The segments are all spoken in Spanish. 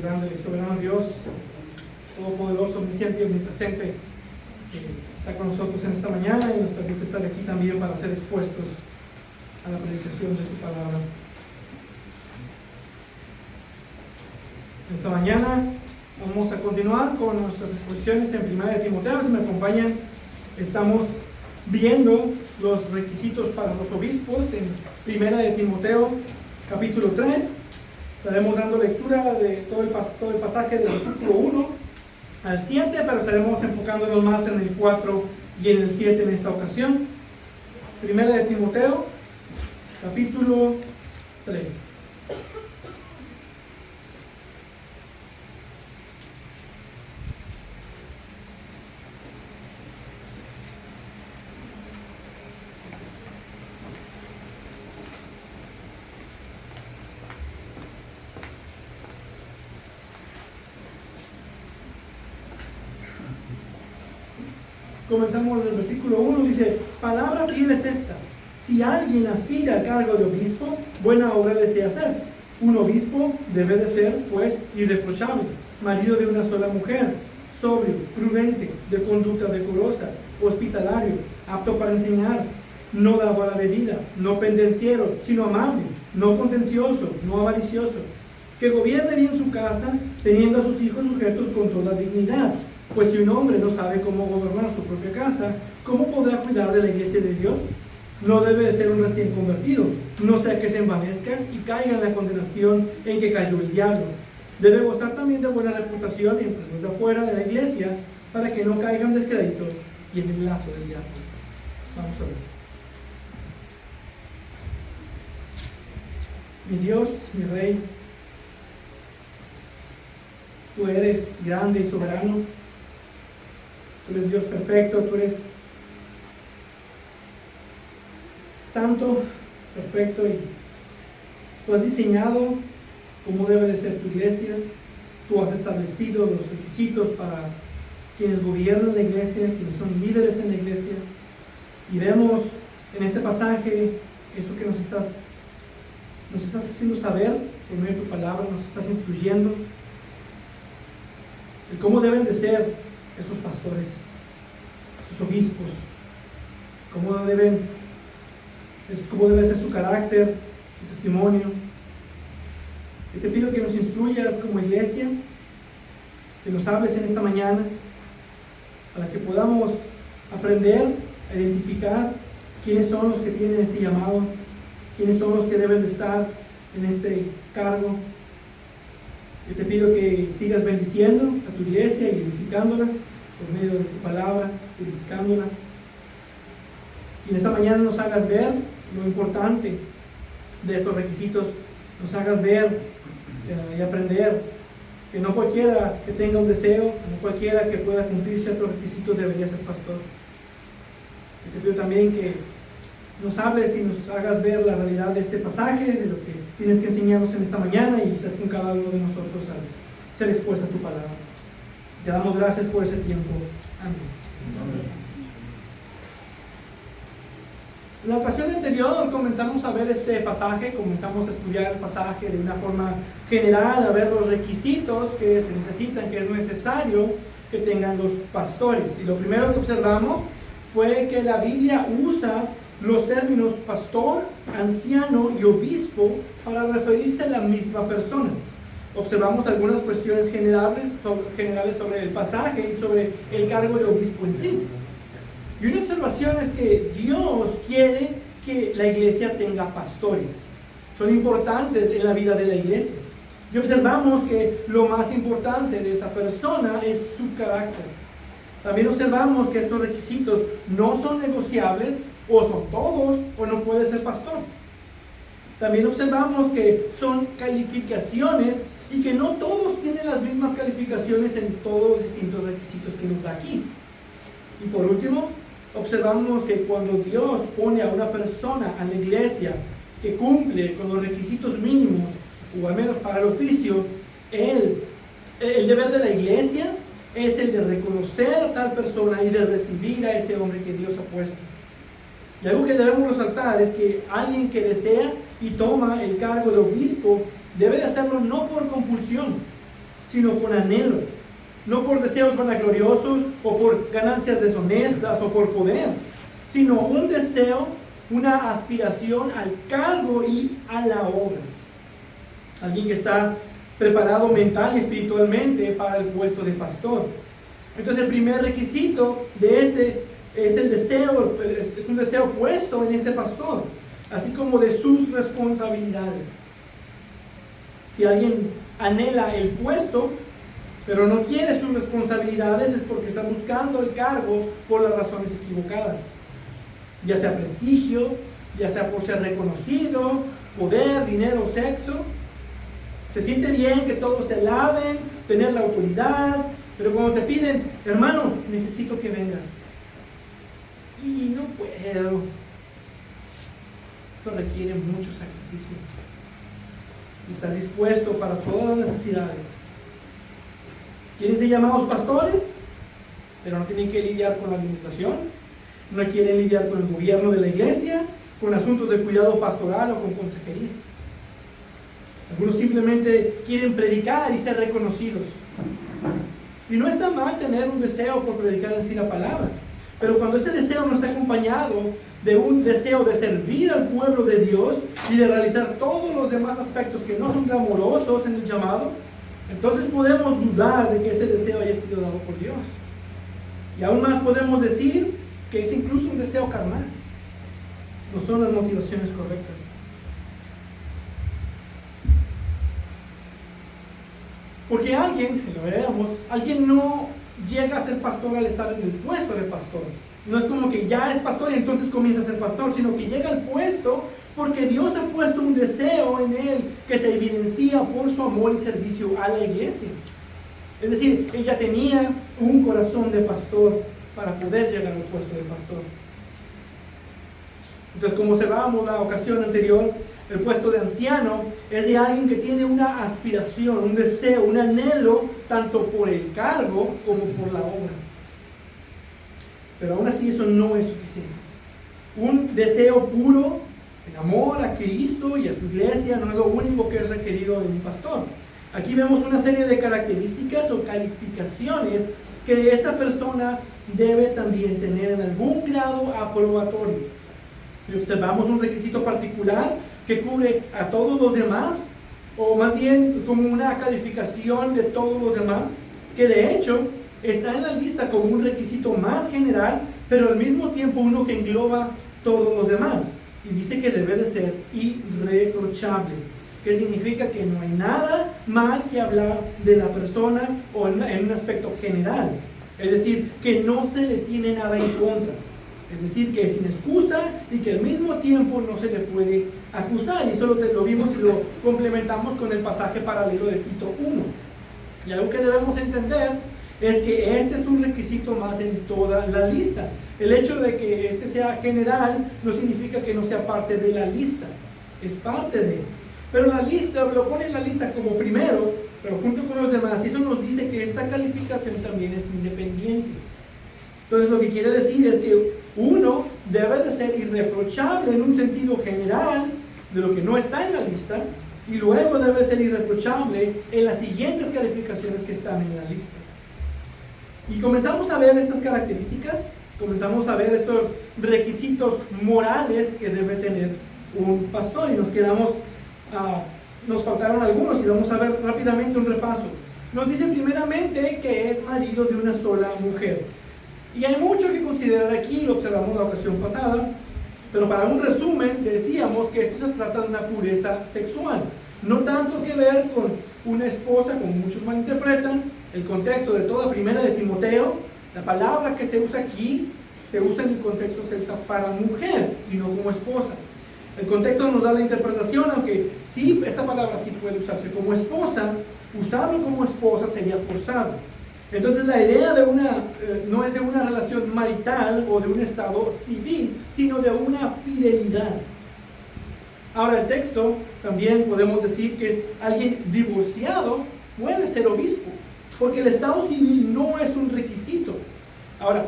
grande y soberano Dios, todopoderoso, omnisciente y omnipresente, que está con nosotros en esta mañana y nos permite estar aquí también para ser expuestos a la predicación de su palabra. Esta mañana vamos a continuar con nuestras exposiciones en 1 de Timoteo. Si me acompañan, estamos viendo los requisitos para los obispos en 1 de Timoteo capítulo 3. Estaremos dando lectura de todo el pasaje del versículo 1 al 7, pero estaremos enfocándonos más en el 4 y en el 7 en esta ocasión. 1 de Timoteo capítulo 3. Comenzamos del versículo 1, dice: palabra fiel es esta: si alguien aspira al cargo de obispo, buena obra desea hacer. Un obispo debe de ser, pues, irreprochable, marido de una sola mujer, sobrio, prudente, de conducta decorosa, hospitalario, apto para enseñar, no dado a la bebida, no pendenciero, sino amable, no contencioso, no avaricioso, que gobierne bien su casa, teniendo a sus hijos sujetos con toda dignidad. Pues si un hombre no sabe cómo gobernar su propia casa, ¿cómo podrá cuidar de la iglesia de Dios? No debe de ser un recién convertido, no sea que se envanezca y caiga en la condenación en que cayó el diablo. Debe gozar también de buena reputación entre los de afuera de la iglesia, para que no caiga en descrédito y en el lazo del diablo. Vamos a ver. Mi Dios, mi Rey, tú eres grande y soberano. Tú eres Dios perfecto, tú eres santo, perfecto, y tú has diseñado cómo debe de ser tu iglesia. Tú has establecido los requisitos para quienes gobiernan la iglesia, quienes son líderes en la iglesia. Y vemos en este pasaje eso que nos estás haciendo saber por medio de tu palabra, nos estás instruyendo de cómo deben de ser esos pastores, esos obispos, cómo debe ser su carácter, su testimonio. Y te pido que nos instruyas como iglesia, que nos hables en esta mañana, para que podamos aprender a identificar quiénes son los que tienen este llamado, quiénes son los que deben de estar en este cargo. Yo te pido que sigas bendiciendo a tu iglesia y edificándola por medio de tu palabra, edificándola. Y en esta mañana nos hagas ver lo importante de estos requisitos, nos hagas ver y aprender que no cualquiera que tenga un deseo, no cualquiera que pueda cumplir ciertos requisitos debería ser pastor. Yo te pido también que nos hables y nos hagas ver la realidad de este pasaje, de lo que tienes que enseñarnos en esta mañana, y seas con cada uno de nosotros al ser expuesta a tu palabra. Te damos gracias por ese tiempo. Amén. Amén. En la ocasión anterior comenzamos a ver este pasaje, comenzamos a estudiar el pasaje de una forma general, a ver los requisitos que se necesitan, que es necesario que tengan los pastores. Y lo primero que observamos fue que la Biblia usa los términos pastor, anciano y obispo para referirse a la misma persona. Observamos algunas cuestiones generales sobre el pasaje y sobre el cargo de obispo en sí. Y una observación es que Dios quiere que la iglesia tenga pastores. Son importantes en la vida de la iglesia. Y observamos que lo más importante de esta persona es su carácter. También observamos que estos requisitos no son negociables, o son todos, o no puede ser pastor. También observamos que son calificaciones y que no todos tienen las mismas calificaciones en todos los distintos requisitos que nos da aquí. Y por último, observamos que cuando Dios pone a una persona a la iglesia que cumple con los requisitos mínimos, o al menos para el oficio, el deber de la iglesia es el de reconocer a tal persona y de recibir a ese hombre que Dios ha puesto. Y algo que debemos resaltar es que alguien que desea y toma el cargo de obispo debe de hacerlo no por compulsión, sino con anhelo. No por deseos vanagloriosos o por ganancias deshonestas o por poder, sino un deseo, una aspiración al cargo y a la obra. Alguien que está preparado mental y espiritualmente para el puesto de pastor. Entonces el primer requisito de este es el deseo, es un deseo puesto en este pastor, así como de sus responsabilidades. Si alguien anhela el puesto, pero no quiere sus responsabilidades, es porque está buscando el cargo por las razones equivocadas. Ya sea prestigio, ya sea por ser reconocido, poder, dinero, sexo. Se siente bien que todos te alaben, tener la autoridad, pero cuando te piden, hermano, necesito que vengas. Y no puedo. Eso requiere mucho sacrificio. Y estar dispuesto para todas las necesidades. Quieren ser llamados pastores, pero no tienen que lidiar con la administración. No quieren lidiar con el gobierno de la iglesia, con asuntos de cuidado pastoral o con consejería. Algunos simplemente quieren predicar y ser reconocidos. Y no está mal tener un deseo por predicar en sí la palabra, pero cuando ese deseo no está acompañado de un deseo de servir al pueblo de Dios y de realizar todos los demás aspectos que no son glamorosos en el llamado, entonces podemos dudar de que ese deseo haya sido dado por Dios. Y aún más podemos decir que es incluso un deseo carnal. No son las motivaciones correctas. Porque alguien no llega a ser pastor al estar en el puesto de pastor. No es como que ya es pastor y entonces comienza a ser pastor, sino que llega al puesto porque Dios ha puesto un deseo en él que se evidencia por su amor y servicio a la iglesia. Es decir, él ya tenía un corazón de pastor para poder llegar al puesto de pastor. Entonces, como observamos la ocasión anterior, el puesto de anciano es de alguien que tiene una aspiración, un deseo, un anhelo, tanto por el cargo como por la obra. Pero aún así eso no es suficiente. Un deseo puro, en amor a Cristo y a su iglesia, no es lo único que es requerido de un pastor. Aquí vemos una serie de características o calificaciones que esta persona debe también tener en algún grado aprobatorio. Y observamos un requisito particular que cubre a todos los demás, o más bien como una calificación de todos los demás, que de hecho está en la lista como un requisito más general, pero al mismo tiempo uno que engloba todos los demás. Y dice que debe de ser irreprochable, que significa que no hay nada mal que hablar de la persona o en un aspecto general. Es decir, que no se le tiene nada en contra. Es decir, que es sin excusa y que al mismo tiempo no se le puede acusar. Y eso lo vimos y lo complementamos con el pasaje paralelo de Tito 1. Y algo que debemos entender es que este es un requisito más en toda la lista. El hecho de que este sea general no significa que no sea parte de la lista. Es parte de. Pero la lista, lo pone en la lista como primero, pero junto con los demás. Y eso nos dice que esta calificación también es independiente. Entonces lo que quiere decir es que uno debe de ser irreprochable en un sentido general de lo que no está en la lista, y luego debe ser irreprochable en las siguientes calificaciones que están en la lista. Y comenzamos a ver estas características, comenzamos a ver estos requisitos morales que debe tener un pastor, y nos faltaron algunos y vamos a ver rápidamente un repaso. Nos dice primeramente que es marido de una sola mujer. Y hay mucho que considerar aquí, lo observamos la ocasión pasada, pero para un resumen decíamos que esto se trata de una pureza sexual. No tanto que ver con una esposa, como muchos malinterpretan. El contexto de toda primera de Timoteo, la palabra que se usa aquí, se usa en el contexto, se usa para mujer y no como esposa. El contexto nos da la interpretación, aunque sí, esta palabra sí puede usarse como esposa, usarlo como esposa sería forzado. Entonces la idea de no es de una relación marital o de un estado civil, sino de una fidelidad. Ahora el texto también podemos decir que alguien divorciado puede ser obispo, porque el estado civil no es un requisito. Ahora,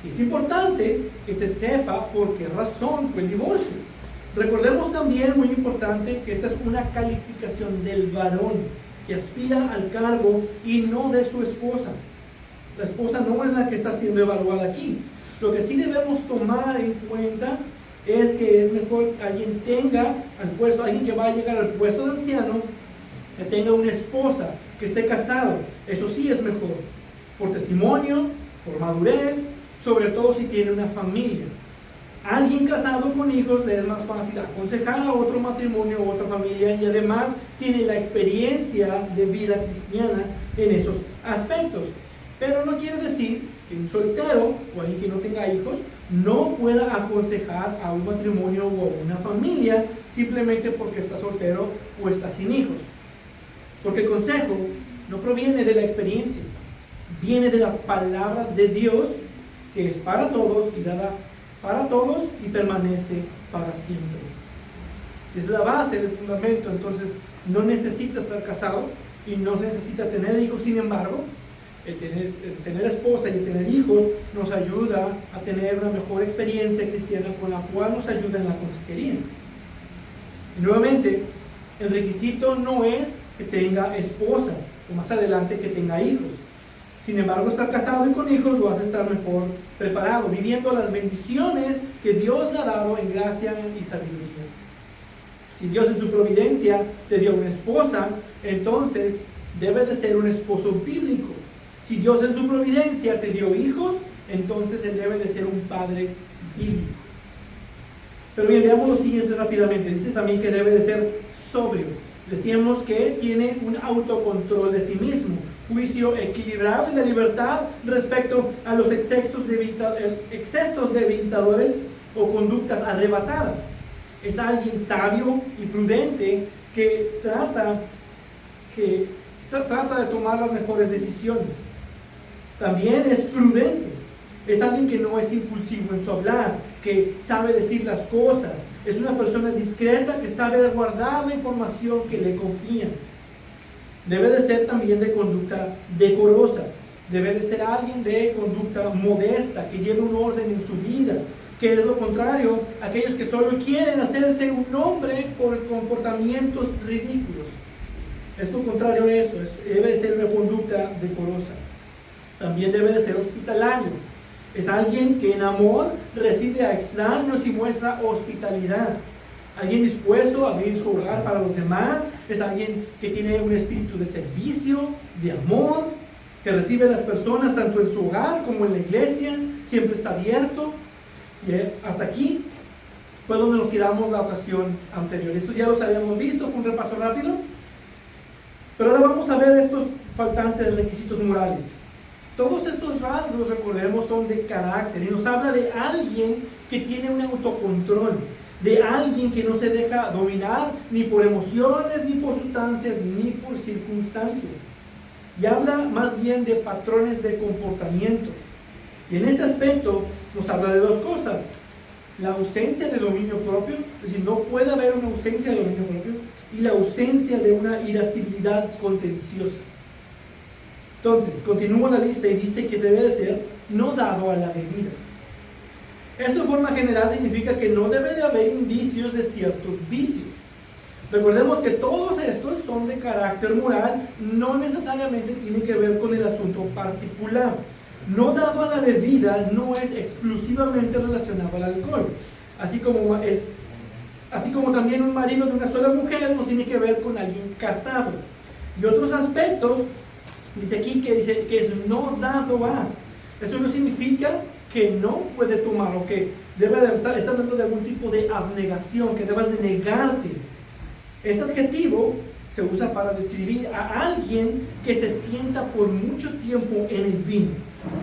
sí es importante que se sepa por qué razón fue el divorcio. Recordemos también, muy importante, que esta es una calificación del varón. que aspira al cargo y no de su esposa. La esposa no es la que está siendo evaluada aquí. Lo que sí debemos tomar en cuenta es que es mejor alguien tenga al puesto, alguien que va a llegar al puesto de anciano, que tenga una esposa, que esté casado. Eso sí es mejor, por testimonio, por madurez, sobre todo si tiene una familia. Alguien casado con hijos le es más fácil aconsejar a otro matrimonio o otra familia, y además tiene la experiencia de vida cristiana en esos aspectos. Pero no quiere decir que un soltero o alguien que no tenga hijos no pueda aconsejar a un matrimonio o a una familia simplemente porque está soltero o está sin hijos. Porque el consejo no proviene de la experiencia, viene de la palabra de Dios, que es para todos y dada para todos y permanece para siempre. Si esa es la base del fundamento, entonces no necesita estar casado y no necesita tener hijos. Sin embargo, el tener esposa y el tener hijos nos ayuda a tener una mejor experiencia cristiana, con la cual nos ayuda en la consejería. Y nuevamente, el requisito no es que tenga esposa o más adelante que tenga hijos. Sin embargo, estar casado y con hijos lo hace estar mejor preparado, viviendo las bendiciones que Dios le ha dado en gracia y sabiduría. Si Dios en su providencia te dio una esposa, entonces debe de ser un esposo bíblico. Si Dios en su providencia te dio hijos, entonces Él debe de ser un padre bíblico. Pero bien, veamos lo siguiente rápidamente. Dice también que debe de ser sobrio. Decíamos que tiene un autocontrol de sí mismo, juicio equilibrado y la libertad respecto a los excesos debilitadores o conductas arrebatadas. Es alguien sabio y prudente que trata de tomar las mejores decisiones. También es prudente. Es alguien que no es impulsivo en su hablar, que sabe decir las cosas. Es una persona discreta que sabe guardar la información que le confían. Debe de ser también de conducta decorosa. Debe de ser alguien de conducta modesta, que lleve un orden en su vida, que es lo contrario a aquellos que solo quieren hacerse un nombre por comportamientos ridículos. Es lo contrario a eso. Debe de ser una conducta decorosa. También debe de ser hospitalario. Es alguien que en amor recibe a extraños y muestra hospitalidad. Alguien dispuesto a abrir su hogar para los demás. Es alguien que tiene un espíritu de servicio, de amor, que recibe a las personas tanto en su hogar como en la iglesia. Siempre está abierto. Y hasta aquí fue donde nos quedamos la ocasión anterior. Esto ya los habíamos visto, fue un repaso rápido. Pero ahora vamos a ver estos faltantes requisitos morales. Todos estos rasgos, recordemos, son de carácter y nos habla de alguien que tiene un autocontrol, de alguien que no se deja dominar ni por emociones, ni por sustancias, ni por circunstancias. Y habla más bien de patrones de comportamiento. Y en este aspecto nos habla de dos cosas: la ausencia de dominio propio, es decir, no puede haber una ausencia de dominio propio, y la ausencia de una irascibilidad contenciosa. Entonces, continúa la lista y dice que debe de ser no dado a la bebida. Esto en forma general significa que no debe de haber indicios de ciertos vicios. Recordemos que todos estos son de carácter moral, no necesariamente tienen que ver con el asunto particular. No dado a la bebida no es exclusivamente relacionado al alcohol, así como también un marido de una sola mujer no tiene que ver con alguien casado. Y otros aspectos, dice aquí que es no dado a. Eso no significa que no puede tomar o que debe de estar hablando de algún tipo de abnegación, que debas de negarte. Este adjetivo se usa para describir a alguien que se sienta por mucho tiempo en el vino,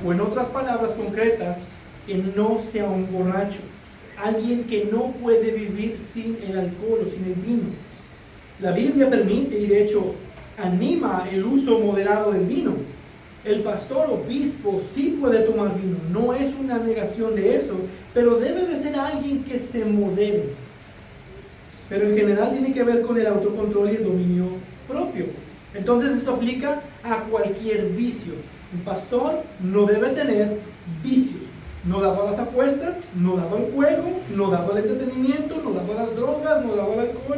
o en otras palabras concretas, que no sea un borracho, alguien que no puede vivir sin el alcohol o sin el vino. La Biblia permite y de hecho anima el uso moderado del vino. El pastor obispo sí puede tomar vino, no es una negación de eso, pero debe de ser alguien que se modere. Pero en general tiene que ver con el autocontrol y el dominio propio. Entonces esto aplica a cualquier vicio. Un pastor no debe tener vicios, no dado a las apuestas, no dado al juego, no dado al entretenimiento, no dado a las drogas, no dado al alcohol,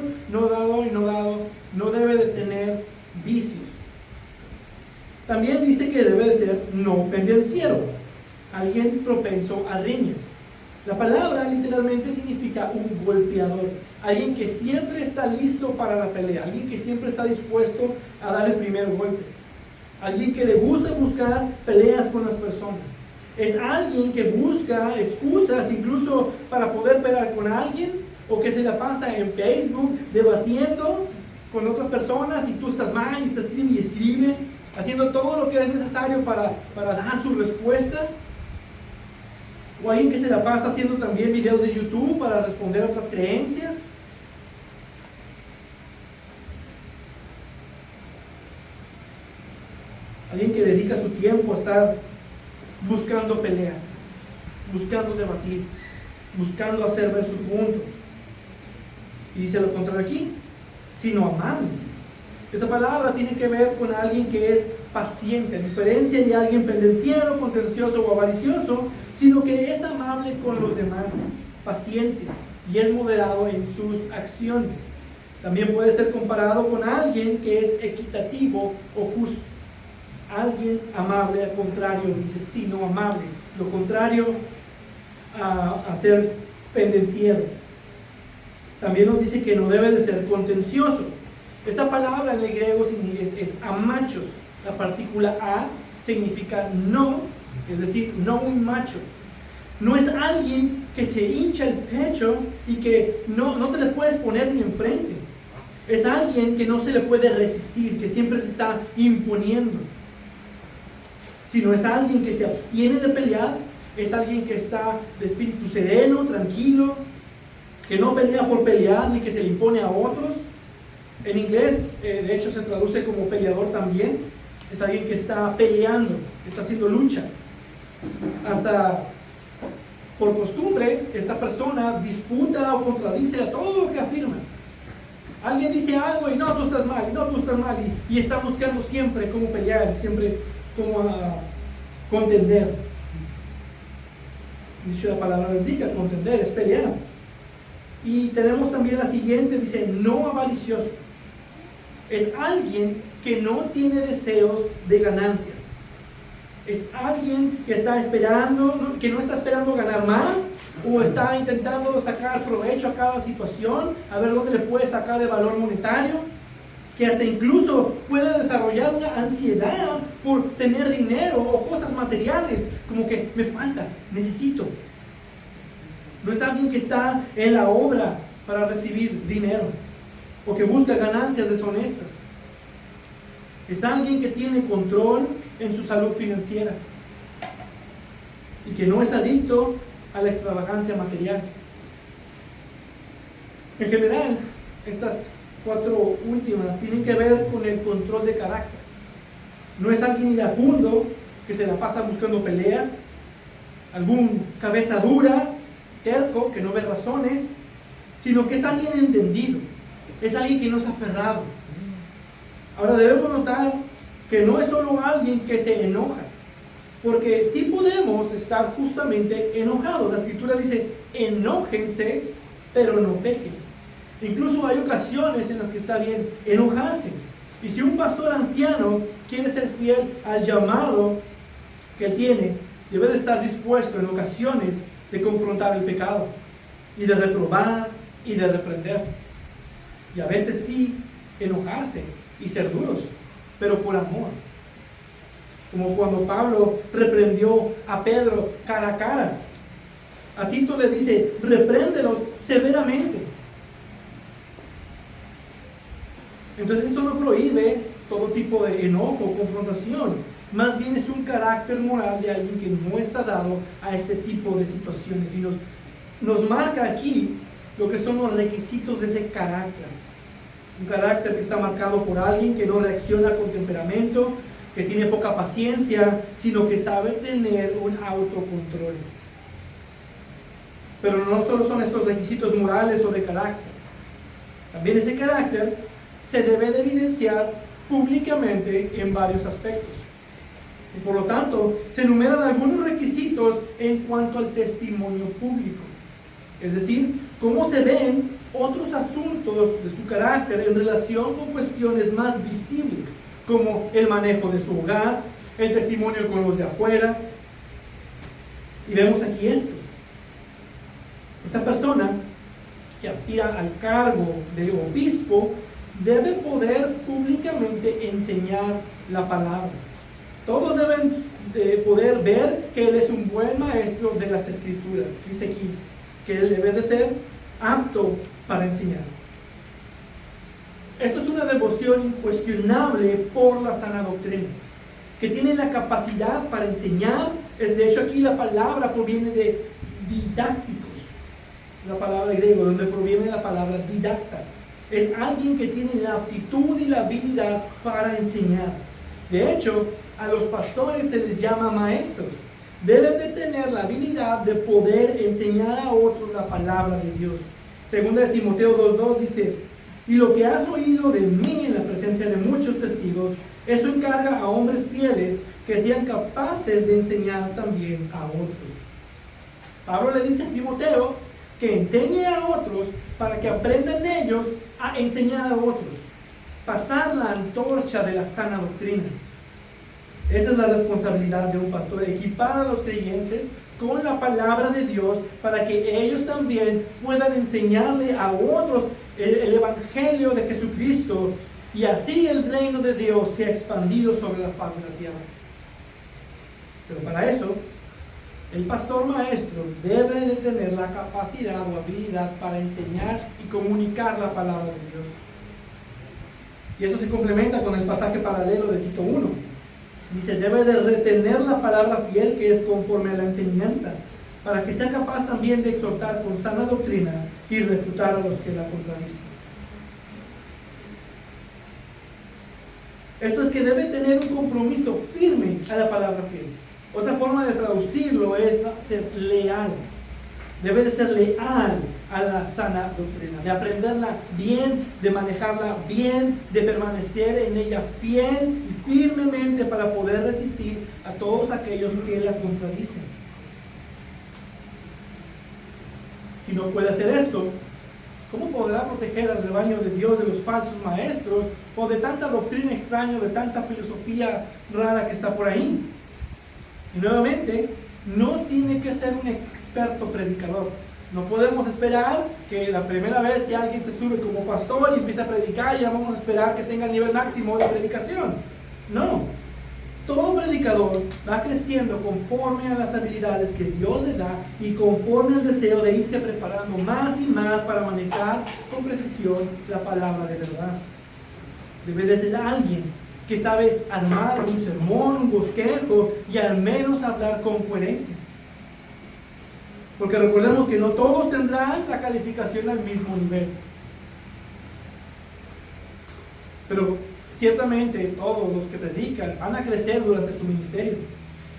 no debe de tener vicios. También dice que debe de ser no pendenciero, alguien propenso a riñas. La palabra literalmente significa un golpeador, alguien que siempre está listo para la pelea, alguien que siempre está dispuesto a dar el primer golpe, alguien que le gusta buscar peleas con las personas. Es alguien que busca excusas incluso para poder pelear con alguien, o que se la pasa en Facebook debatiendo con otras personas y tú estás mal y estás escribe y escribe, haciendo todo lo que es necesario para dar su respuesta. O alguien que se la pasa haciendo también videos de YouTube para responder a otras creencias. Alguien que dedica su tiempo a estar buscando pelea, buscando debatir, buscando hacer ver su punto. Y dice lo contrario aquí, sino amable. Esa palabra tiene que ver con alguien que es paciente, a diferencia de alguien pendenciero, contencioso o avaricioso, sino que es amable con los demás, paciente y es moderado en sus acciones. También puede ser comparado con alguien que es equitativo o justo. Alguien amable, al contrario, dice sino amable, lo contrario a ser pendenciero. También nos dice que no debe de ser contencioso. Esta palabra en el griego es amachos. La partícula a significa no, es decir, no un macho. No es alguien que se hincha el pecho y que no te le puedes poner ni enfrente. Es alguien que no se le puede resistir, que siempre se está imponiendo. Sino es alguien que se abstiene de pelear, es alguien que está de espíritu sereno, tranquilo, que no pelea por pelear ni que se le impone a otros. En inglés, de hecho, se traduce como peleador también. Es alguien que está peleando, está haciendo lucha. Hasta por costumbre, esta persona disputa o contradice a todo lo que afirma. Alguien dice algo y no, tú estás mal, y no, tú estás mal, y está buscando siempre cómo pelear, siempre cómo contender. Dicho la palabra lo indica, contender es pelear. Y tenemos también la siguiente, dice, no avaricioso. Es alguien que no tiene deseos de ganancias. Es alguien que está esperando, que no está esperando ganar más, o está intentando sacar provecho a cada situación, a ver dónde le puede sacar el valor monetario, que hasta incluso puede desarrollar una ansiedad por tener dinero o cosas materiales, como que me falta, necesito. No es alguien que está en la obra para recibir dinero o que busca ganancias deshonestas. Es alguien que tiene control en su salud financiera y que no es adicto a la extravagancia material. En general, estas 4 últimas tienen que ver con el control de carácter. No es alguien iracundo que se la pasa buscando peleas, algún cabeza dura, terco, que no ve razones, sino que es alguien entendido, es alguien que no es aferrado. Ahora debemos notar que no es solo alguien que se enoja, porque sí podemos estar justamente enojados. La escritura dice, enójense, pero no pequen. Incluso hay ocasiones en las que está bien enojarse. Y si un pastor anciano quiere ser fiel al llamado que tiene, debe de estar dispuesto en ocasiones de confrontar el pecado y de reprobar y de reprender. Y a veces sí enojarse y ser duros, pero por amor. Como cuando Pablo reprendió a Pedro cara a cara. A Tito le dice, repréndelos severamente. Entonces esto no prohíbe todo tipo de enojo o confrontación. Más bien es un carácter moral de alguien que no está dado a este tipo de situaciones. Y nos marca aquí lo que son los requisitos de ese carácter. Un carácter que está marcado por alguien que no reacciona con temperamento, que tiene poca paciencia, sino que sabe tener un autocontrol. Pero no solo son estos requisitos morales o de carácter. También ese carácter se debe de evidenciar públicamente en varios aspectos. Y por lo tanto, se enumeran algunos requisitos en cuanto al testimonio público. Es decir, cómo se ven otros asuntos de su carácter en relación con cuestiones más visibles, como el manejo de su hogar, el testimonio con los de afuera. Y vemos aquí esto. Esta persona que aspira al cargo de obispo debe poder públicamente enseñar la palabra. Todos deben poder ver que él es un buen maestro de las Escrituras. Dice aquí que él debe de ser apto para enseñar. Esto es una devoción incuestionable por la sana doctrina, que tiene la capacidad para enseñar. De hecho, aquí la palabra proviene de didácticos, la palabra griega, donde proviene la palabra didacta. Es alguien que tiene la aptitud y la habilidad para enseñar. De hecho, a los pastores se les llama maestros. Deben de tener la habilidad de poder enseñar a otros la palabra de Dios. Segunda de Timoteo 2:2 dice: y lo que has oído de mí en la presencia de muchos testigos, eso encarga a hombres fieles que sean capaces de enseñar también a otros. Pablo le dice a Timoteo que enseñe a otros para que aprendan ellos a enseñar a otros. Pasar la antorcha de la sana doctrina. Esa es la responsabilidad de un pastor, equipar a los creyentes con la palabra de Dios para que ellos también puedan enseñarle a otros el evangelio de Jesucristo, y así el reino de Dios sea expandido sobre la faz de la tierra. Pero para eso, el pastor maestro debe de tener la capacidad o habilidad para enseñar y comunicar la palabra de Dios. Y eso se complementa con el pasaje paralelo de Tito 1. Dice: debe de retener la palabra fiel que es conforme a la enseñanza, para que sea capaz también de exhortar con sana doctrina y refutar a los que la contradicen. Esto es que debe tener un compromiso firme a la palabra fiel. Otra forma de traducirlo es ser leal. Debe de ser leal a la sana doctrina, de aprenderla bien, de manejarla bien, de permanecer en ella fiel y firmemente para poder resistir a todos aquellos que la contradicen. Si no puede hacer esto, ¿cómo podrá proteger al rebaño de Dios de los falsos maestros o de tanta doctrina extraña, de tanta filosofía rara que está por ahí? Y nuevamente, no tiene que ser un experto predicador. No podemos esperar que la primera vez que alguien se sube como pastor y empieza a predicar, ya vamos a esperar que tenga el nivel máximo de predicación. No. Todo predicador va creciendo conforme a las habilidades que Dios le da y conforme al deseo de irse preparando más y más para manejar con precisión la palabra de verdad. Debe de ser alguien que sabe armar un sermón, un bosquejo y al menos hablar con coherencia. Porque recordemos que no todos tendrán la calificación al mismo nivel. Pero ciertamente todos los que predican van a crecer durante su ministerio,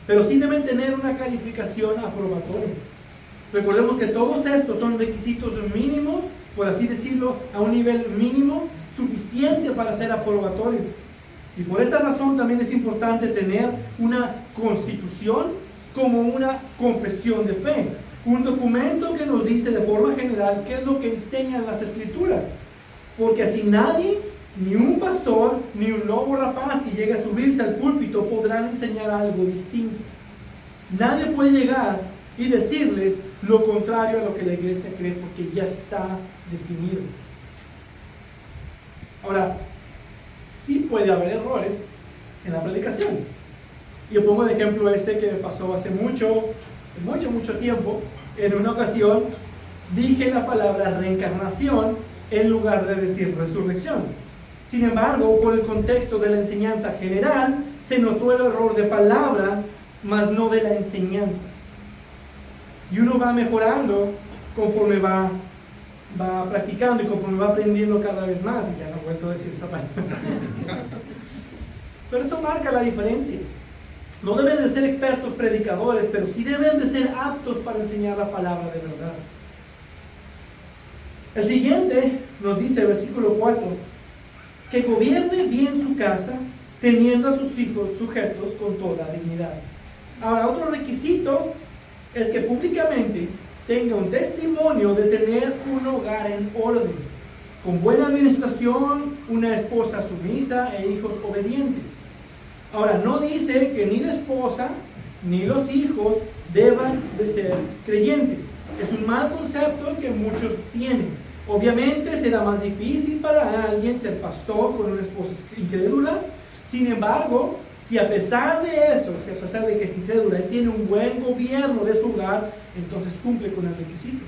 pero sí deben tener una calificación aprobatoria. Recordemos que todos estos son requisitos mínimos, por así decirlo, a un nivel mínimo suficiente para ser aprobatorio. Y por esta razón también es importante tener una constitución como una confesión de fe, un documento que nos dice de forma general qué es lo que enseñan las Escrituras, porque así nadie, ni un pastor, ni un lobo rapaz que llegue a subirse al púlpito podrán enseñar algo distinto. Nadie puede llegar y decirles lo contrario a lo que la iglesia cree, porque ya está definido. Ahora, sí puede haber errores en la predicación. Yo pongo de ejemplo este que me pasó hace mucho tiempo. En una ocasión dije la palabra reencarnación en lugar de decir resurrección. Sin embargo, por el contexto de la enseñanza general, se notó el error de palabra, mas no de la enseñanza. Y uno va mejorando conforme va practicando y conforme va aprendiendo cada vez más. Y ya no he vuelto a decir esa palabra. Pero eso marca la diferencia. No deben de ser expertos predicadores, pero sí deben de ser aptos para enseñar la palabra de verdad. El siguiente nos dice, versículo 4, que gobierne bien su casa, teniendo a sus hijos sujetos con toda dignidad. Ahora, otro requisito es que públicamente tenga un testimonio de tener un hogar en orden. con buena administración, una esposa sumisa e hijos obedientes. Ahora, no dice que ni la esposa ni los hijos deban de ser creyentes. Es un mal concepto que muchos tienen. Obviamente será más difícil para alguien ser pastor con una esposa incrédula. Sin embargo, si a pesar de eso, si a pesar de que es incrédula, él tiene un buen gobierno de su hogar, entonces cumple con el requisito.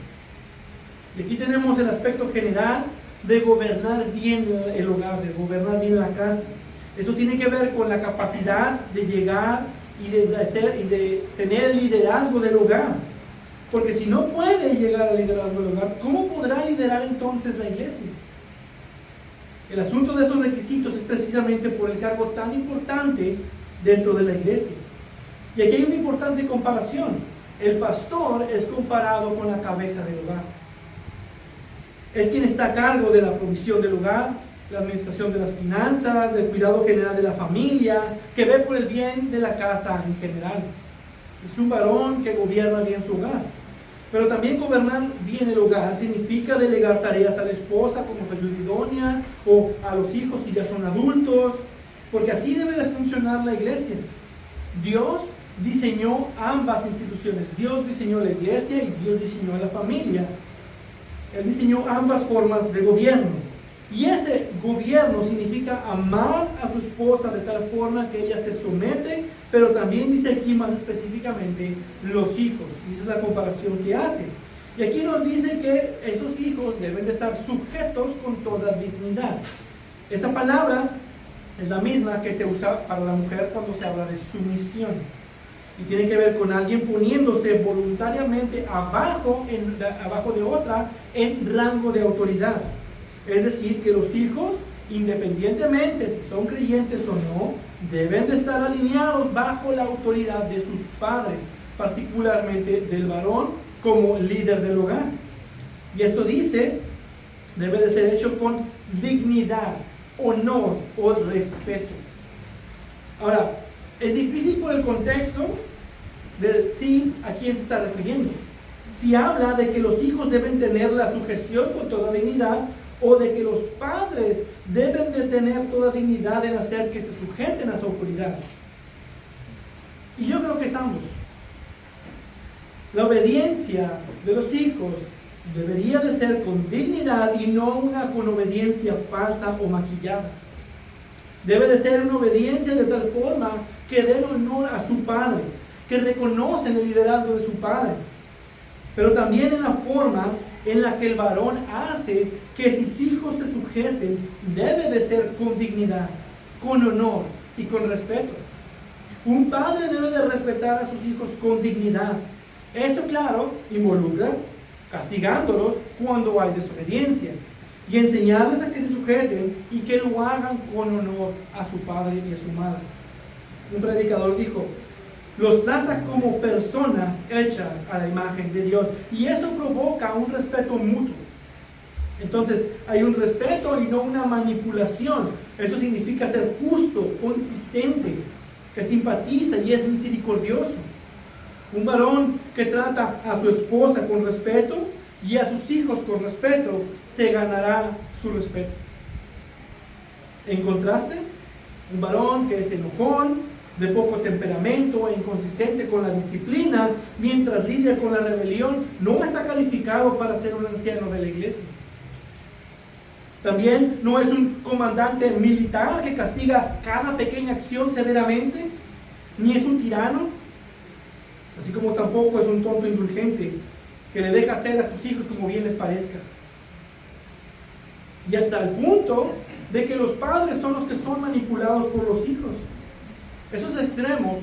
Y aquí tenemos el aspecto general de gobernar bien el hogar, de gobernar bien la casa. Eso tiene que ver con la capacidad de llegar y de tener el liderazgo del hogar. Porque si no puede llegar al liderazgo del hogar, ¿cómo podrá liderar entonces la iglesia? El asunto de esos requisitos es precisamente por el cargo tan importante dentro de la iglesia. Y aquí hay una importante comparación. El pastor es comparado con la cabeza del hogar. Es quien está a cargo de la provisión del hogar, la administración de las finanzas, del cuidado general de la familia, que ve por el bien de la casa en general. Es un varón que gobierna bien su hogar. Pero también gobernar bien el hogar significa delegar tareas a la esposa como su ayuda idónea o a los hijos si ya son adultos, porque así debe de funcionar la iglesia. Dios diseñó ambas instituciones. Dios diseñó la iglesia y Dios diseñó la familia. Él diseñó ambas formas de gobierno. Y ese gobierno significa amar a su esposa de tal forma que ella se somete, pero también dice aquí más específicamente los hijos. Y esa es la comparación que hace. Y aquí nos dice que esos hijos deben de estar sujetos con toda dignidad. Esta palabra es la misma que se usa para la mujer cuando se habla de sumisión. Y tiene que ver con alguien poniéndose voluntariamente abajo de otra en rango de autoridad. Es decir, que los hijos, independientemente si son creyentes o no, deben de estar alineados bajo la autoridad de sus padres, particularmente del varón como líder del hogar. Y esto dice, debe de ser hecho con dignidad, honor o respeto. Ahora, es difícil por el contexto de decir a quién se está refiriendo. Si habla de que los hijos deben tener la sujeción con toda dignidad, o de que los padres deben de tener toda dignidad en hacer que se sujeten a su autoridad. Y yo creo que es ambos. La obediencia de los hijos debería de ser con dignidad y no una con obediencia falsa o maquillada. Debe de ser una obediencia de tal forma que den honor a su padre, que reconocen el liderazgo de su padre, pero también en la forma en la que el varón hace que sus hijos se sujeten, debe de ser con dignidad, con honor y con respeto. Un padre debe de respetar a sus hijos con dignidad. Eso, claro, involucra castigándolos cuando hay desobediencia y enseñarles a que se sujeten y que lo hagan con honor a su padre y a su madre. Un predicador dijo: los trata como personas hechas a la imagen de Dios. Y eso provoca un respeto mutuo. Entonces, hay un respeto y no una manipulación. Eso significa ser justo, consistente, que simpatiza y es misericordioso. Un varón que trata a su esposa con respeto y a sus hijos con respeto, se ganará su respeto. En contraste, un varón que es enojón, de poco temperamento e inconsistente con la disciplina, mientras lidia con la rebelión, no está calificado para ser un anciano de la iglesia. También no es un comandante militar que castiga cada pequeña acción severamente, ni es un tirano, así como tampoco es un tonto indulgente que le deja hacer a sus hijos como bien les parezca. Y hasta el punto de que los padres son los que son manipulados por los hijos. Esos extremos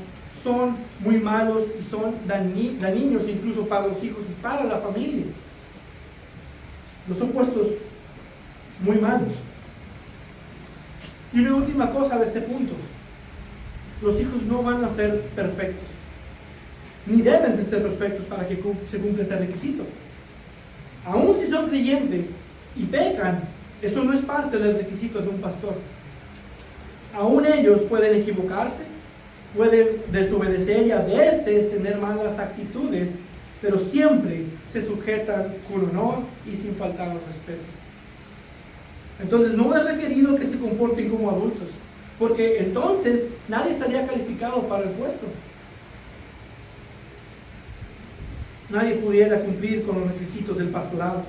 son muy malos y son dañinos incluso para los hijos y para la familia. Los opuestos muy malos. Y una última cosa de este punto: los hijos no van a ser perfectos, ni deben ser perfectos para que se cumpla ese requisito. Aun si son creyentes y pecan, eso no es parte del requisito de un pastor. Aún ellos pueden equivocarse, pueden desobedecer y a veces tener malas actitudes, pero siempre se sujetan con honor y sin faltar al respeto. Entonces no es requerido que se comporten como adultos, porque entonces nadie estaría calificado para el puesto. Nadie pudiera cumplir con los requisitos del pastorado.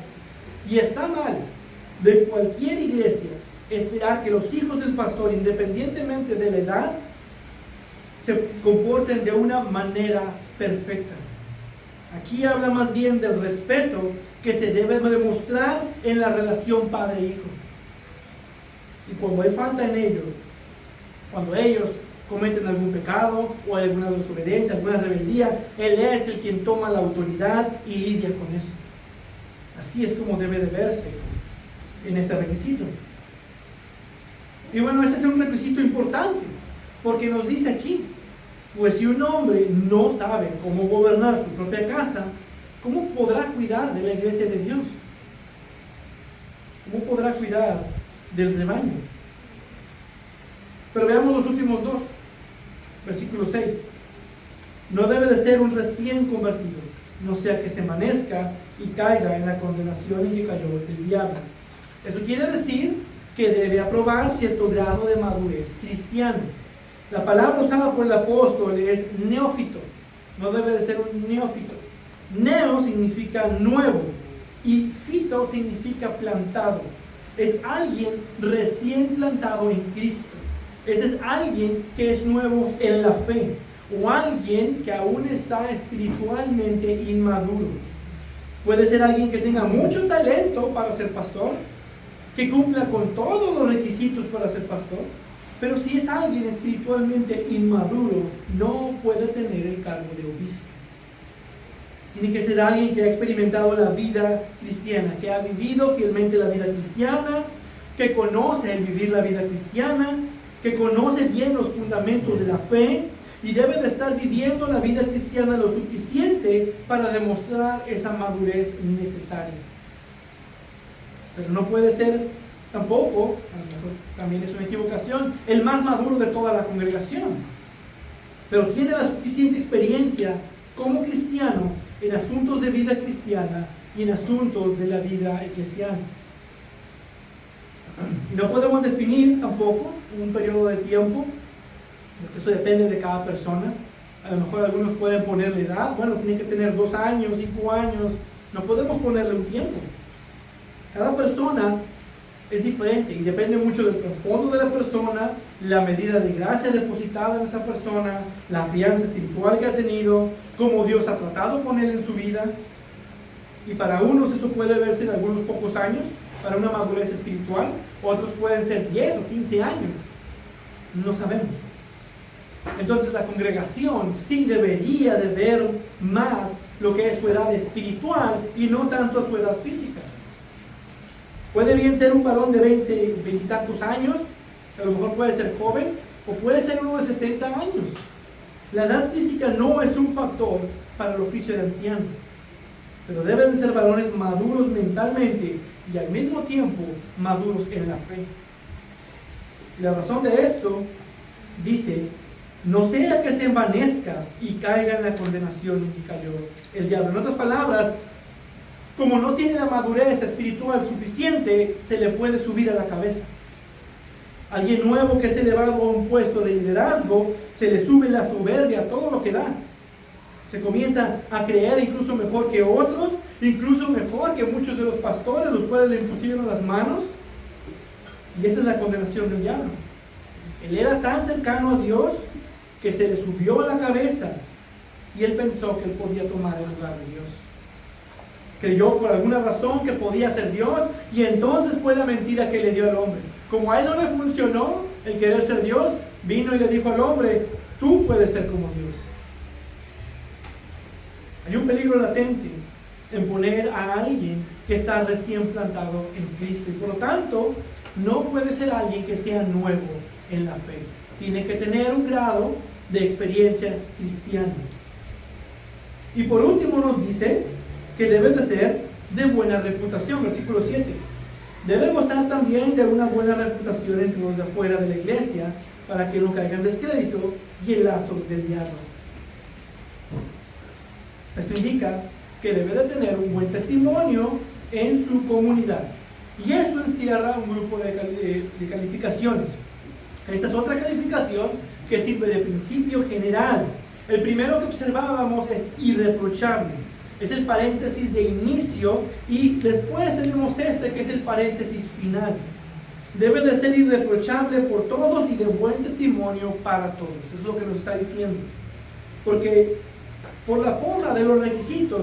Y está mal de cualquier iglesia esperar que los hijos del pastor, independientemente de la edad, se comporten de una manera perfecta. Aquí habla más bien del respeto que se debe demostrar en la relación padre-hijo. Y cuando hay falta en ellos, cuando ellos cometen algún pecado o alguna desobediencia, alguna rebeldía, Él es el quien toma la autoridad y lidia con eso. Así es como debe de verse en este requisito. Y bueno, ese es un requisito importante, porque nos dice aquí, pues si un hombre no sabe cómo gobernar su propia casa, ¿cómo podrá cuidar de la iglesia de Dios? ¿Cómo podrá cuidar del rebaño? Pero veamos los últimos dos. Versículo 6. No debe de ser un recién convertido, no sea que se envanezca y caiga en la condenación en que cayó el diablo. Eso quiere decir que debe aprobar cierto grado de madurez cristiana. La palabra usada por el apóstol es neófito. No debe de ser un neófito. Neo significa nuevo y fito significa plantado. Es alguien recién plantado en Cristo. Ese es alguien que es nuevo en la fe, o alguien que aún está espiritualmente inmaduro. Puede ser alguien que tenga mucho talento para ser pastor, que cumpla con todos los requisitos para ser pastor, pero si es alguien espiritualmente inmaduro, no puede tener el cargo de obispo. Tiene que ser alguien que ha experimentado la vida cristiana, que ha vivido fielmente la vida cristiana, que conoce el vivir la vida cristiana, que conoce bien los fundamentos de la fe y debe de estar viviendo la vida cristiana lo suficiente para demostrar esa madurez necesaria. Pero no puede ser tampoco, a lo mejor también es una equivocación, el más maduro de toda la congregación. Pero tiene la suficiente experiencia como cristiano en asuntos de vida cristiana y en asuntos de la vida eclesial. Y no podemos definir tampoco un periodo de tiempo, porque eso depende de cada persona. A lo mejor algunos pueden ponerle edad, bueno, tiene que tener 2 años, 5 años, no podemos ponerle un tiempo. Cada persona es diferente y depende mucho del trasfondo de la persona, la medida de gracia depositada en esa persona, la crianza espiritual que ha tenido, cómo Dios ha tratado con él en su vida. Y para unos eso puede verse en algunos pocos años, para una madurez espiritual, otros pueden ser 10 o 15 años, no sabemos. Entonces la congregación sí debería de ver más lo que es su edad espiritual y no tanto su edad física. Puede bien ser un varón de 20 y tantos años, a lo mejor puede ser joven, o puede ser uno de 70 años. La edad física no es un factor para el oficio de anciano, pero deben ser varones maduros mentalmente y al mismo tiempo maduros en la fe. Y la razón de esto dice, no sea que se envanezca y caiga en la condenación en que cayó el diablo. En otras palabras, como no tiene la madurez espiritual suficiente, se le puede subir a la cabeza. Alguien nuevo que es elevado a un puesto de liderazgo, se le sube la soberbia, todo lo que da. Se comienza a creer incluso mejor que otros, incluso mejor que muchos de los pastores, los cuales le impusieron las manos. Y esa es la condenación del diablo. Él era tan cercano a Dios que se le subió a la cabeza y él pensó que él podía tomar el lugar de Dios. Creyó por alguna razón que podía ser Dios y entonces fue la mentira que le dio al hombre. Como a él no le funcionó el querer ser Dios, vino y le dijo al hombre, tú puedes ser como Dios. Hay un peligro latente en poner a alguien que está recién plantado en Cristo y por lo tanto no puede ser alguien que sea nuevo en la fe. Tiene que tener un grado de experiencia cristiana. Y por último nos dice que debe de ser de buena reputación, versículo 7. Debe gozar también de una buena reputación entre los de afuera de la iglesia para que no caiga en descrédito y el lazo del diablo. Esto indica que debe de tener un buen testimonio en su comunidad. Y eso encierra un grupo de calificaciones. Esta es otra calificación que sirve de principio general. El primero que observábamos es irreprochable. Es el paréntesis de inicio y después tenemos este que es el paréntesis final. Debe de ser irreprochable por todos y de buen testimonio para todos. Eso es lo que nos está diciendo. Porque por la forma de los requisitos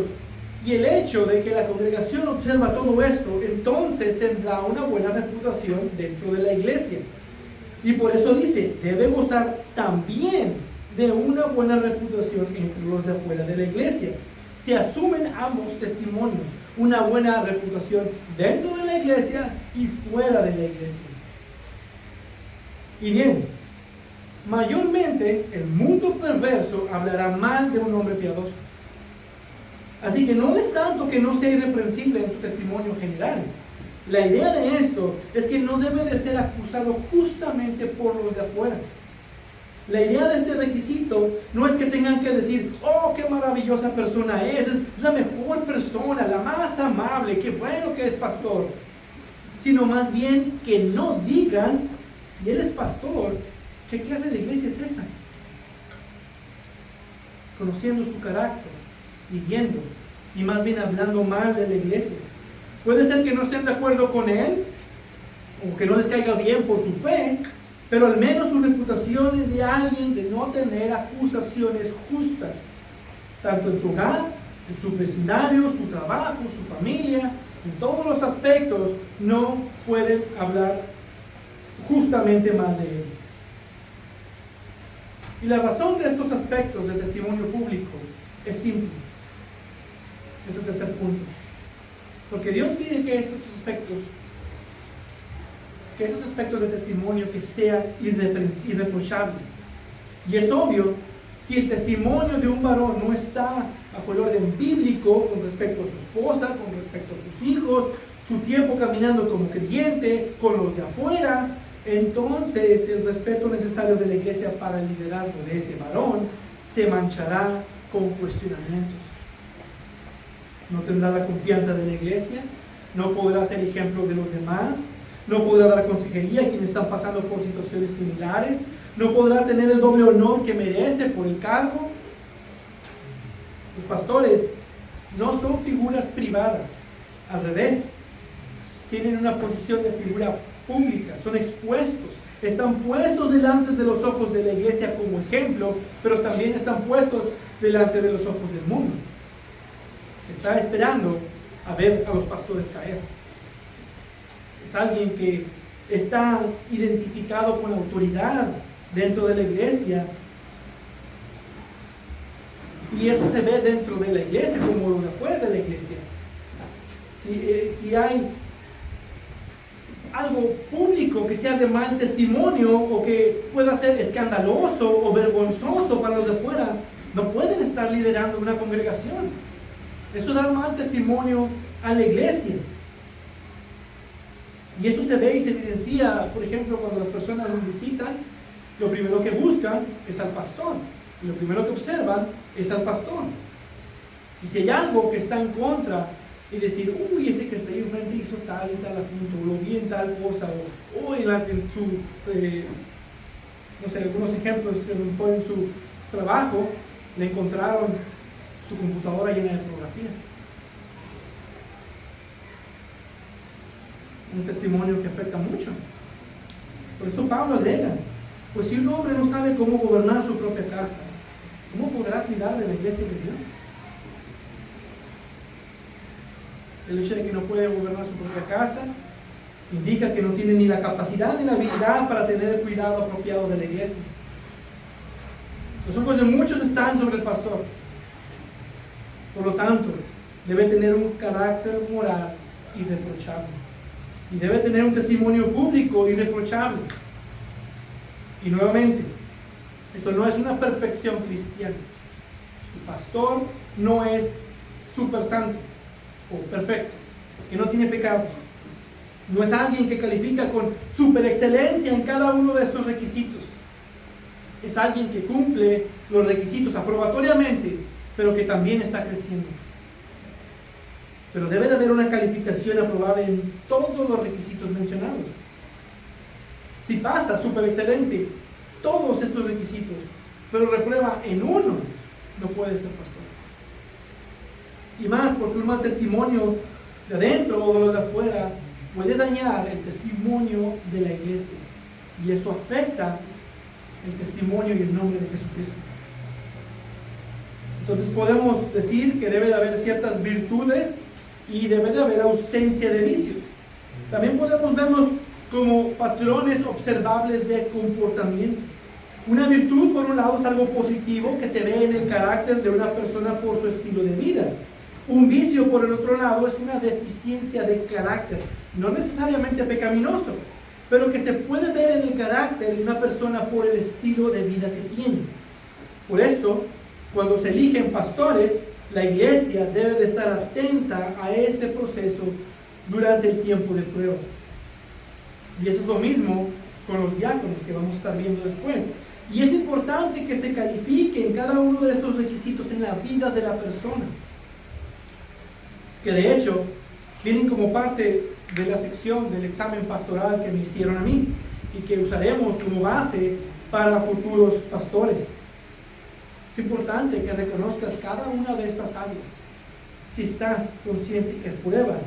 y el hecho de que la congregación observa todo esto, entonces tendrá una buena reputación dentro de la iglesia. Y por eso dice, debe gozar también de una buena reputación entre los de afuera de la iglesia. Se asumen ambos testimonios, una buena reputación dentro de la iglesia y fuera de la iglesia. Y bien, mayormente el mundo perverso hablará mal de un hombre piadoso. Así que no es tanto que no sea irreprensible en su testimonio general. La idea de esto es que no debe de ser acusado justamente por los de afuera. La idea de este requisito no es que tengan que decir, oh, qué maravillosa persona es la mejor persona, la más amable, qué bueno que es pastor. Sino más bien que no digan, si él es pastor, ¿qué clase de iglesia es esa? Conociendo su carácter y viendo, y más bien hablando mal de la iglesia. Puede ser que no estén de acuerdo con él, o que no les caiga bien por su fe, pero al menos su reputación es de alguien de no tener acusaciones justas, tanto en su hogar, en su vecindario, su trabajo, su familia, en todos los aspectos no pueden hablar justamente mal de él. Y la razón de estos aspectos del testimonio público es simple. Es el tercer punto. Porque Dios pide que esos aspectos de testimonio que sean irreprochables. Y es obvio, si el testimonio de un varón no está bajo el orden bíblico con respecto a su esposa, con respecto a sus hijos, su tiempo caminando como creyente, con los de afuera, entonces el respeto necesario de la iglesia para el liderazgo de ese varón se manchará con cuestionamientos. No tendrá la confianza de la iglesia, no podrá ser ejemplo de los demás, no podrá dar consejería a quienes están pasando por situaciones similares, no podrá tener el doble honor que merece por el cargo. Los pastores no son figuras privadas, al revés, tienen una posición de figura pública, son expuestos, están puestos delante de los ojos de la iglesia como ejemplo, pero también están puestos delante de los ojos del mundo. Está esperando a ver a los pastores caer. Es alguien que está identificado con autoridad dentro de la iglesia, y eso se ve dentro de la iglesia como fuera de la iglesia. Si hay algo público que sea de mal testimonio o que pueda ser escandaloso o vergonzoso para los de fuera, no pueden estar liderando una congregación. Eso da mal testimonio a la iglesia. Y eso se ve y se evidencia, por ejemplo, cuando las personas nos visitan, lo primero que buscan es al pastor. Y lo primero que observan es al pastor. Y si hay algo que está en contra, y decir, uy, ese que está ahí enfrente hizo tal y tal asunto, o lo vi en tal cosa, o en su, no sé, algunos ejemplos, en su trabajo, le encontraron su computadora llena de pornografía. Un testimonio que afecta mucho. Por eso Pablo agrega, pues si un hombre no sabe cómo gobernar su propia casa, ¿cómo podrá cuidar de la iglesia de Dios? El hecho de que no puede gobernar su propia casa indica que no tiene ni la capacidad ni la habilidad para tener el cuidado apropiado de la iglesia. Los ojos de muchos están sobre el pastor. Por lo tanto, debe tener un carácter moral irreprochable. Y debe tener un testimonio público irreprochable. Y nuevamente, esto no es una perfección cristiana. El pastor no es súper santo o perfecto, que no tiene pecados. No es alguien que califica con super excelencia en cada uno de estos requisitos. Es alguien que cumple los requisitos aprobatoriamente, pero que también está creciendo. pero debe de haber una calificación aprobada en todos los requisitos mencionados. Si pasa, súper excelente, todos estos requisitos, pero reprueba en uno, no puede ser pastor. Y más porque un mal testimonio de adentro o de los de afuera puede dañar el testimonio de la iglesia, y eso afecta el testimonio y el nombre de Jesucristo. Entonces podemos decir que debe de haber ciertas virtudes y debe de haber ausencia de vicios. También podemos verlos como patrones observables de comportamiento. Una virtud, por un lado, es algo positivo que se ve en el carácter de una persona por su estilo de vida. Un vicio, por el otro lado, es una deficiencia de carácter, no necesariamente pecaminoso, pero que se puede ver en el carácter de una persona por el estilo de vida que tiene. Por esto, cuando se eligen pastores, la iglesia debe de estar atenta a este proceso durante el tiempo de prueba. Y eso es lo mismo con los diáconos, que vamos a estar viendo después. Y es importante que se califiquen cada uno de estos requisitos en la vida de la persona, que de hecho vienen como parte de la sección del examen pastoral que me hicieron a mí y que usaremos como base para futuros pastores. Es importante que reconozcas cada una de estas áreas, si estás consciente que pruebas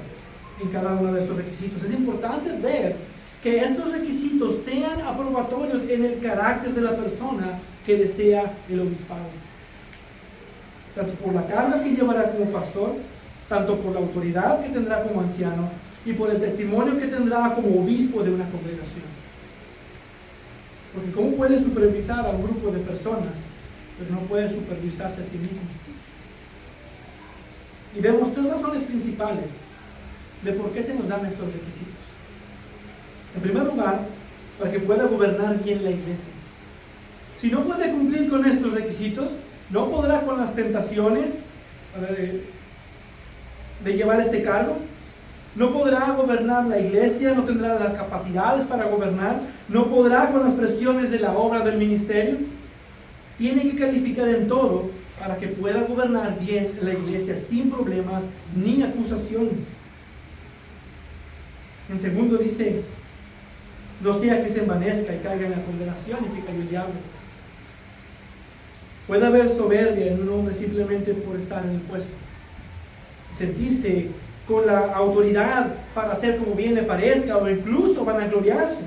en cada uno de estos requisitos. Es importante ver que estos requisitos sean aprobatorios en el carácter de la persona que desea el obispado, tanto por la carga que llevará como pastor, tanto por la autoridad que tendrá como anciano y por el testimonio que tendrá como obispo de una congregación. Porque ¿cómo puede supervisar a un grupo de personas, pero no puede supervisarse a sí mismo? Y vemos tres razones principales de por qué se nos dan estos requisitos. En primer lugar, para que pueda gobernar bien la iglesia. Si no puede cumplir con estos requisitos, no podrá con las tentaciones de llevar este cargo, no podrá gobernar la iglesia, no tendrá las capacidades para gobernar, no podrá con las presiones de la obra del ministerio. Tiene que calificar en todo para que pueda gobernar bien la iglesia sin problemas ni acusaciones. En segundo dice, no sea que se envanezca y caiga en la condenación y que caiga el diablo. Puede haber soberbia en un hombre simplemente por estar en el puesto, sentirse con la autoridad para hacer como bien le parezca o incluso vanagloriarse.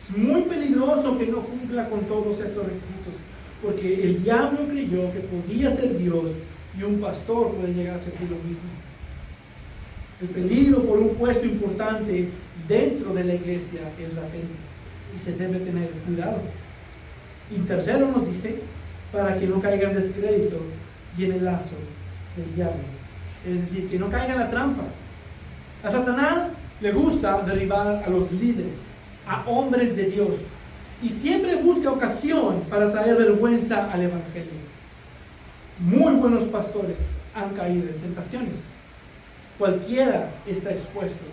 Es muy peligroso que no cumpla con todos estos requisitos, porque el diablo creyó que podía ser Dios y un pastor puede llegar a sentir lo mismo. El peligro por un puesto importante dentro de la iglesia es latente y se debe tener cuidado. Y tercero nos dice, para que no caiga en descrédito y en el lazo del diablo. Es decir, que no caiga en la trampa. A Satanás le gusta derribar a los líderes, a hombres de Dios, y siempre busca ocasión para traer vergüenza al evangelio. Muy buenos pastores han caído en tentaciones. Cualquiera está expuesto.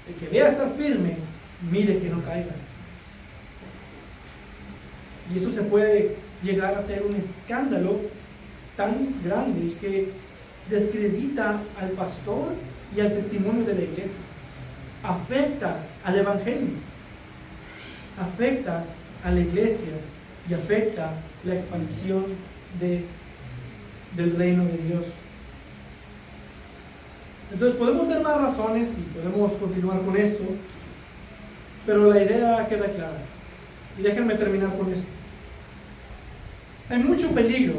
El que vea estar firme, mire que no caiga. Y eso se puede llegar a ser un escándalo tan grande que descredita al pastor y al testimonio de la iglesia. Afecta al evangelio, afecta a la iglesia y afecta la expansión del reino de Dios. Entonces podemos dar más razones y podemos continuar con esto, pero la idea queda clara. Y déjenme terminar con esto. Hay mucho peligro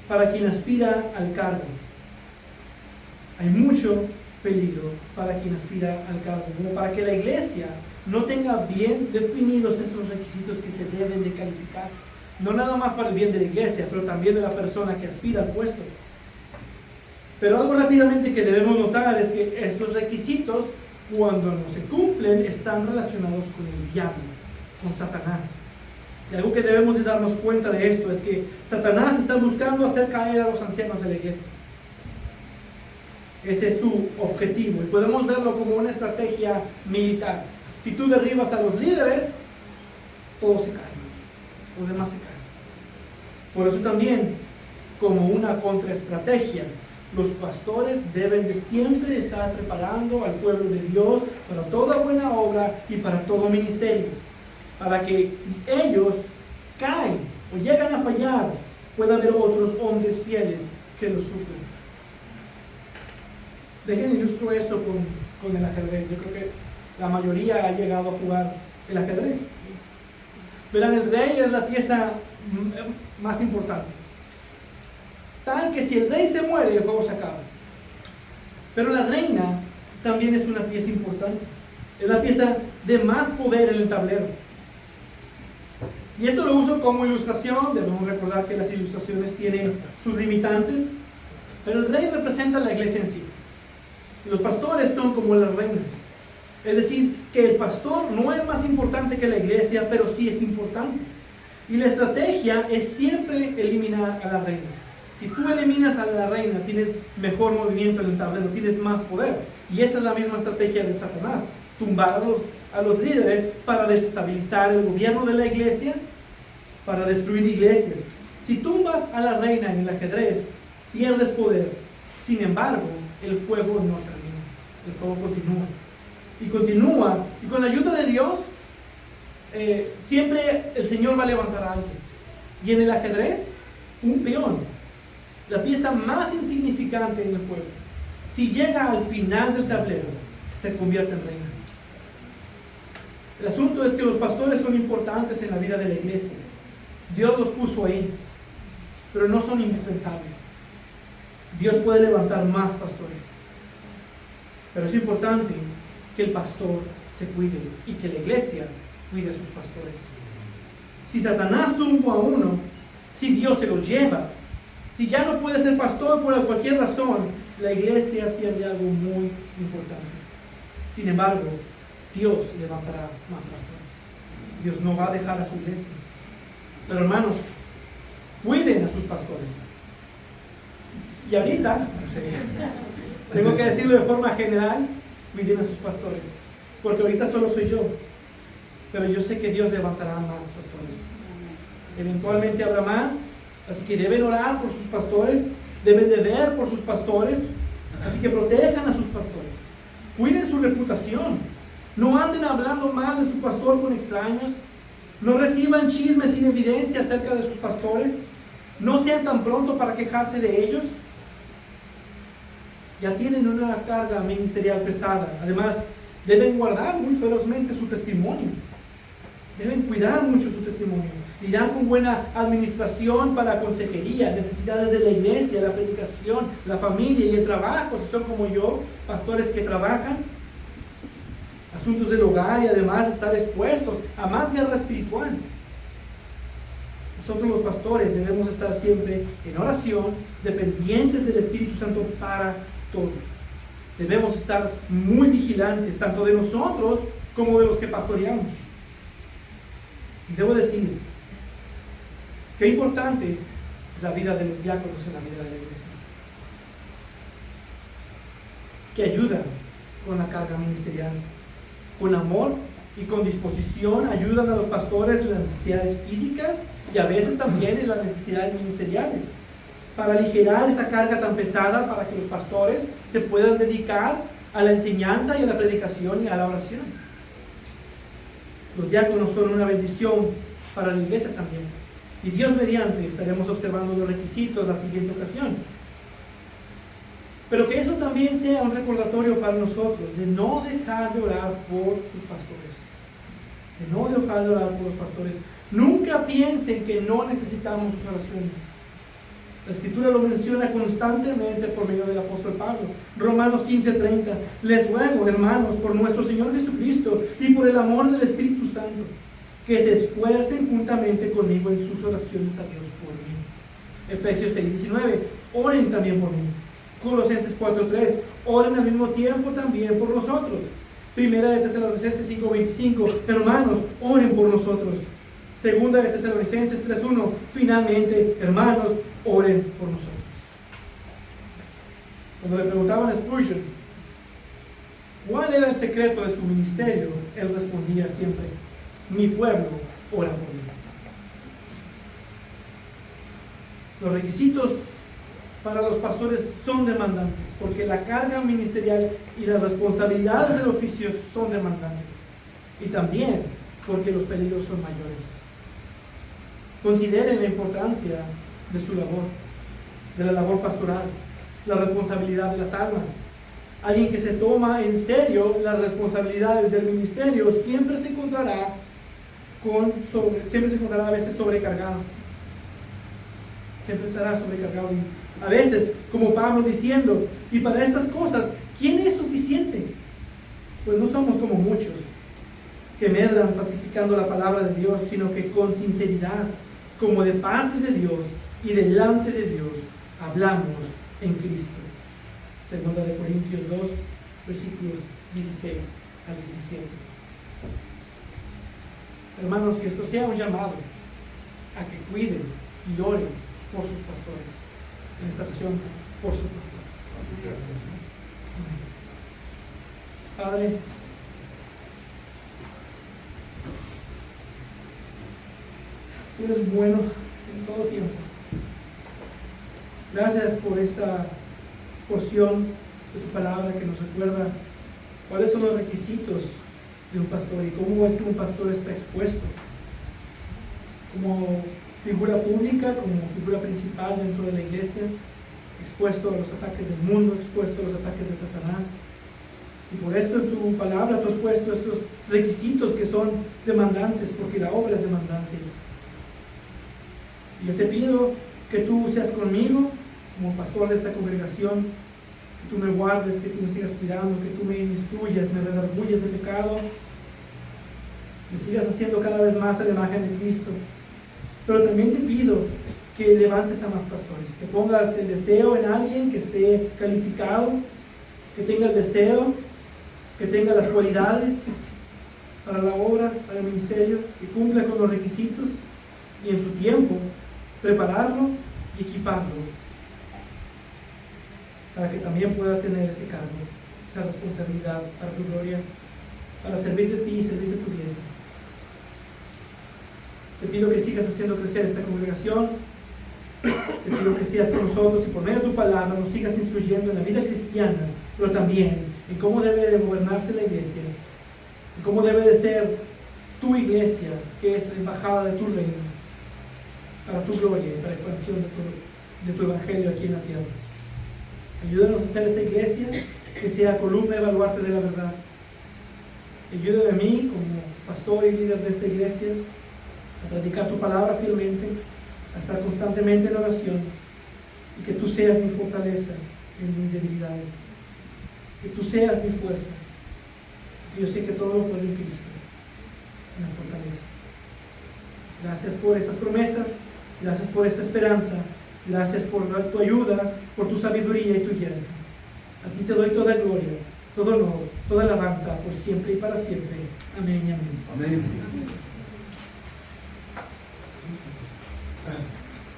para quien aspira al cargo. Hay mucho peligro para quien aspira al cargo, como para que la iglesia no tenga bien definidos estos requisitos que se deben de calificar. No nada más para el bien de la iglesia, pero también de la persona que aspira al puesto. Pero algo rápidamente que debemos notar es que estos requisitos, cuando no se cumplen, están relacionados con el diablo, con Satanás. Y algo que debemos de darnos cuenta de esto es que Satanás está buscando hacer caer a los ancianos de la iglesia. Ese es su objetivo y podemos verlo como una estrategia militar. Si tú derribas a los líderes, todos se caen, los demás se caen. Por eso también, como una contraestrategia, Los pastores deben de siempre estar preparando al pueblo de Dios para toda buena obra y para todo ministerio, para que si ellos caen o llegan a fallar, pueda haber otros hombres fieles que los suplen. Dejen ilustrar esto con el ajedrez. Yo creo que la mayoría ha llegado a jugar el ajedrez. Verán, el rey es la pieza más importante. Tal que si el rey se muere, el juego se acaba. Pero la reina también es una pieza importante. Es la pieza de más poder en el tablero. Y esto lo uso como ilustración. Debemos recordar que las ilustraciones tienen sus limitantes. Pero el rey representa la iglesia en sí. Y los pastores son como las reinas. Es decir, que el pastor no es más importante que la iglesia, pero sí es importante. Y la estrategia es siempre eliminar a la reina. Si tú eliminas a la reina, tienes mejor movimiento en el tablero, tienes más poder. Y esa es la misma estrategia de Satanás. Tumbar a los líderes para desestabilizar el gobierno de la iglesia, para destruir iglesias. Si tumbas a la reina en el ajedrez, pierdes poder. Sin embargo, el juego no termina. El juego continúa. Y continúa. Y con la ayuda de Dios, siempre el Señor va a levantar a alguien. Y en el ajedrez, un peón, la pieza más insignificante en el juego, si llega al final del tablero, se convierte en reina. El asunto es que los pastores son importantes en la vida de la iglesia. Dios los puso ahí, pero no son indispensables. Dios puede levantar más pastores. Pero es importante que el pastor se cuide y que la iglesia cuide a sus pastores. Si Satanás tumba a uno, si Dios se lo lleva, si ya no puede ser pastor por cualquier razón, la iglesia pierde algo muy importante. Sin embargo, Dios levantará más pastores. Dios no va a dejar a su iglesia. Pero hermanos, cuiden a sus pastores. Y ahorita, tengo que decirlo de forma general, cuiden a sus pastores. Porque ahorita solo soy yo. Pero yo sé que Dios levantará más pastores. Eventualmente habrá más. Así que deben orar por sus pastores, deben de ver por sus pastores, así que protejan a sus pastores, cuiden su reputación, no anden hablando mal de su pastor con extraños, no reciban chismes sin evidencia acerca de sus pastores, no sean tan pronto para quejarse de ellos. Ya tienen una carga ministerial pesada, además deben guardar muy ferozmente su testimonio, deben cuidar mucho su testimonio. Lidiar con buena administración para consejería, necesidades de la iglesia, la predicación, la familia y el trabajo, si son como yo, pastores que trabajan, asuntos del hogar y además estar expuestos a más guerra espiritual. Nosotros los pastores debemos estar siempre en oración, dependientes del Espíritu Santo para todo. Debemos estar muy vigilantes, tanto de nosotros como de los que pastoreamos. Y debo decir, qué importante es la vida de los diáconos en la vida de la iglesia. Que ayudan con la carga ministerial, con amor y con disposición, ayudan a los pastores en las necesidades físicas y a veces también en las necesidades ministeriales, para aligerar esa carga tan pesada, para que los pastores se puedan dedicar a la enseñanza y a la predicación y a la oración. Los diáconos son una bendición para la iglesia también. Y Dios mediante estaremos observando los requisitos la siguiente ocasión. Pero que eso también sea un recordatorio para nosotros de no dejar de orar por tus pastores. De no dejar de orar por los pastores. Nunca piensen que no necesitamos sus oraciones. La Escritura lo menciona constantemente por medio del apóstol Pablo. Romanos 15:30. Les ruego, hermanos, por nuestro Señor Jesucristo y por el amor del Espíritu Santo, que se esfuercen juntamente conmigo en sus oraciones a Dios por mí. Efesios 6:19. Oren también por mí. Colosenses 4:3. Oren al mismo tiempo también por nosotros. Primera de Tesalonicenses 5:25. Hermanos, oren por nosotros. Segunda de Tesalonicenses 3:1. Finalmente, hermanos, oren por nosotros. Cuando le preguntaban a Spurgeon cuál era el secreto de su ministerio, él respondía siempre: mi pueblo ora por mí. Los requisitos para los pastores son demandantes, porque la carga ministerial y las responsabilidades del oficio son demandantes. Y también porque los peligros son mayores. Consideren la importancia de su labor, de la labor pastoral, la responsabilidad de las almas. Alguien que se toma en serio las responsabilidades del ministerio siempre se encontrará a veces sobrecargado. Siempre estará sobrecargado. Y a veces, como Pablo diciendo, y para estas cosas, ¿quién es suficiente? Pues no somos como muchos que medran falsificando la palabra de Dios, sino que con sinceridad, como de parte de Dios y delante de Dios, hablamos en Cristo. Segunda de Corintios 2, versículos 16 al 17. Hermanos, que esto sea un llamado a que cuiden y oren por sus pastores. En esta ocasión, por su pastor. Padre, tú eres bueno en todo tiempo. Gracias por esta porción de tu palabra que nos recuerda cuáles son los requisitos de un pastor y cómo es que un pastor está expuesto como figura pública, como figura principal dentro de la iglesia, expuesto a los ataques del mundo, expuesto a los ataques de Satanás. Y por esto en tu palabra tú has puesto estos requisitos que son demandantes, porque la obra es demandante. Y yo te pido que tú seas conmigo como pastor de esta congregación, que tú me guardes, que tú me sigas cuidando, que tú me instruyas, me redarguyes de pecado, me sigas haciendo cada vez más a la imagen de Cristo. Pero también te pido que levantes a más pastores, que pongas el deseo en alguien que esté calificado, que tenga el deseo, que tenga las cualidades para la obra, para el ministerio, que cumpla con los requisitos y en su tiempo prepararlo y equiparlo para que también pueda tener ese cargo, esa responsabilidad para tu gloria, para servir de ti y servir de tu iglesia. Te pido que sigas haciendo crecer esta congregación. Te pido que seas con nosotros y por medio de tu palabra nos sigas instruyendo en la vida cristiana, pero también en cómo debe de gobernarse la iglesia, en cómo debe de ser tu iglesia, que es la embajada de tu reino, para tu gloria y para la expansión de tu evangelio aquí en la tierra. Ayúdanos a hacer esa iglesia que sea columna y baluarte de la verdad. Ayúdame a mí como pastor y líder de esta iglesia a predicar tu palabra fielmente, a estar constantemente en oración y que tú seas mi fortaleza en mis debilidades, que tú seas mi fuerza, que yo sé que todo lo puedo en Cristo, me fortalece. Gracias por estas promesas, gracias por esta esperanza, gracias por tu ayuda, por tu sabiduría y tu guía. A ti te doy toda gloria, todo honor, toda alabanza por siempre y para siempre. Amén y amén. Amén.